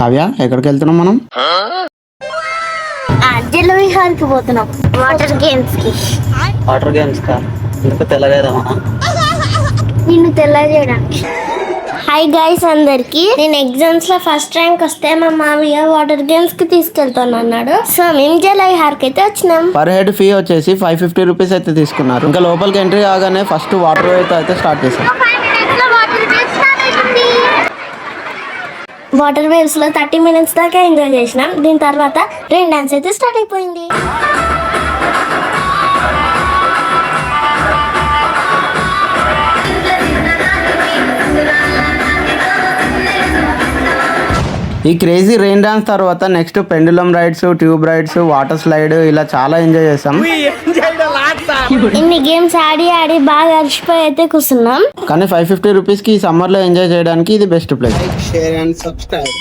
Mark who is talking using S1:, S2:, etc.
S1: కావ్య ఎక్కడికి వెళ్తున్నాం మనం?
S2: జలవిహార్కి పోతున్నాం, వాటర్ గేమ్స్ కి.
S1: వాటర్ గేమ్స్ కా? ఎందుకు తెల్లగేదమ్మా?
S2: నిన్ను తెల్ల చేయడానికి. హాయ్ గైస్ అందరికి, నేను ఎగ్జామ్స్ లో ఫస్ట్ ర్యాంక్ వస్తే మా మామయ్య వాటర్ గేమ్స్ కి తీసుకెళ్తాను అన్నాడు. సో మేము జలవిహార్కి అయితే వచ్చినాం.
S1: పర్ హెడ్ ఫీ వచ్చేసి 550 రూపీస్ అయితే తీసుకున్నారు. ఇంకా లోపలికి ఎంట్రీ కాగానే ఫస్ట్ వాటర్ అయితే స్టార్ట్ చేశారు.
S2: వాటర్ వేవ్స్ లో 30 minutes దాకా ఎంజాయ్ చేసినాం. దీని తర్వాత రెయిన్ డాన్స్ అయితే స్టార్ట్ అయిపోయింది.
S1: ఈ క్రేజీ రెయిన్ డాన్స్ తర్వాత next pendulum rides, tube rides, water slide ఇలా చాలా ఎంజాయ్ చేసాం.
S2: ఇన్ని గేమ్స్ ఆడి ఆడి బాగా అలసిపోయి అయితే కూర్చున్నాం.
S1: కానీ 550 రూపీస్ కి ఈ సమ్మర్ లో ఎంజాయ్ చేయడానికి ఇది best place. Share and subscribe.